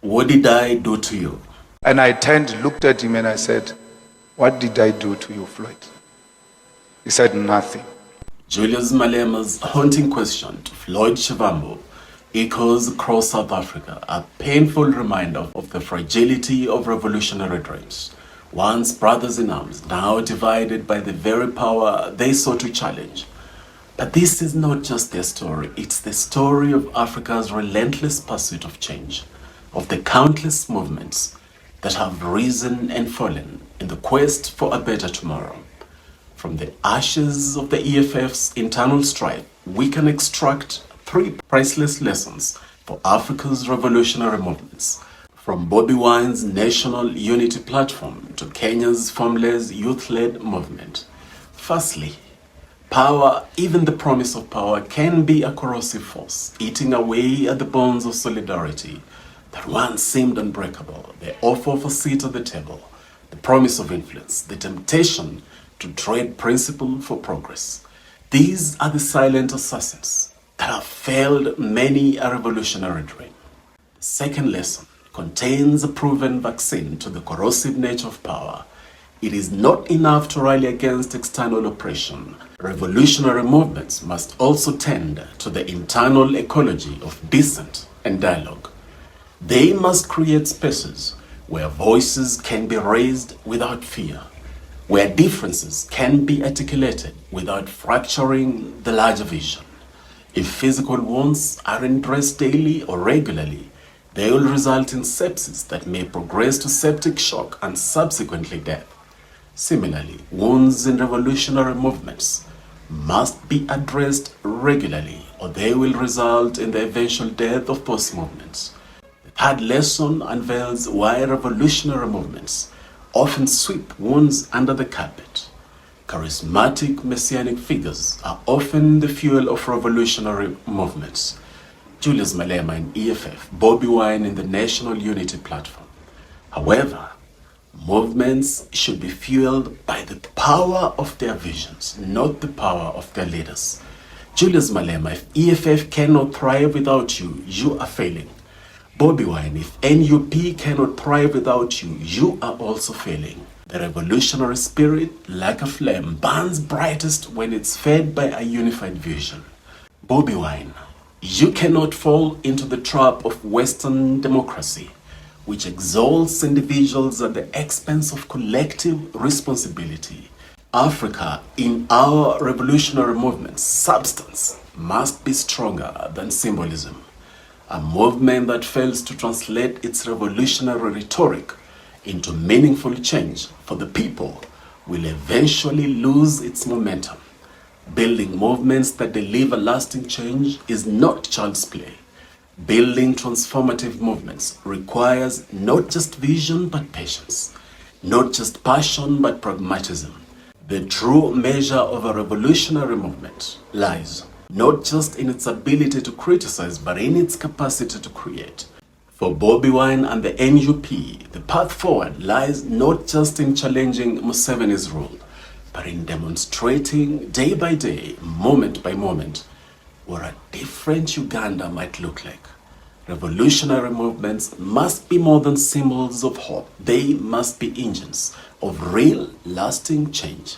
What did I do to you? And I turned, looked at him and I said, what did I do to you, Floyd? He said, nothing. Julius Malema's haunting question to Floyd Shivambu echoes across South Africa, a painful reminder of the fragility of revolutionary dreams. Once brothers in arms, now divided by the very power they sought to challenge. But this is not just their story, it's the story of Africa's relentless pursuit of change, of the countless movements that have risen and fallen in the quest for a better tomorrow. From the ashes of the EFF's internal strife, we can extract three priceless lessons for Africa's revolutionary movements. From Bobi Wine's National Unity Platform to Kenya's formless youth-led movement. Firstly, power, even the promise of power, can be a corrosive force, eating away at the bonds of solidarity that once seemed unbreakable. The offer of a seat at the table, the promise of influence, the temptation to trade principle for progress. These are the silent assassins that have failed many a revolutionary dream. The second lesson contains a proven vaccine to the corrosive nature of power. It is not enough to rally against external oppression. Revolutionary movements must also tend to the internal ecology of dissent and dialogue. They must create spaces where voices can be raised without fear, where differences can be articulated without fracturing the larger vision. If physical wounds aren't dressed daily or regularly, they will result in sepsis that may progress to septic shock and subsequently death. Similarly, wounds in revolutionary movements must be addressed regularly or they will result in the eventual death of those movements. The third lesson unveils why revolutionary movements often sweep wounds under the carpet. Charismatic messianic figures are often the fuel of revolutionary movements. Julius Malema in EFF, Bobi Wine in the National Unity Platform. However, movements should be fueled by the power of their visions, not the power of their leaders. Julius Malema, if EFF cannot thrive without you, you are failing. Bobi Wine, if NUP cannot thrive without you, you are also failing. The revolutionary spirit, like a flame, burns brightest when it's fed by a unified vision. Bobi Wine, you cannot fall into the trap of Western democracy, which exalts individuals at the expense of collective responsibility. Africa, in our revolutionary movement's substance, must be stronger than symbolism. A movement that fails to translate its revolutionary rhetoric into meaningful change for the people will eventually lose its momentum. Building movements that deliver lasting change is not child's play. Building transformative movements requires not just vision but patience, not just passion but pragmatism. The true measure of a revolutionary movement lies not just in its ability to criticize but in its capacity to create. For Bobi Wine and the NUP, the path forward lies not just in challenging Museveni's rule, but in demonstrating day by day, moment by moment, what a different Uganda might look like. Revolutionary movements must be more than symbols of hope. They must be engines of real, lasting change.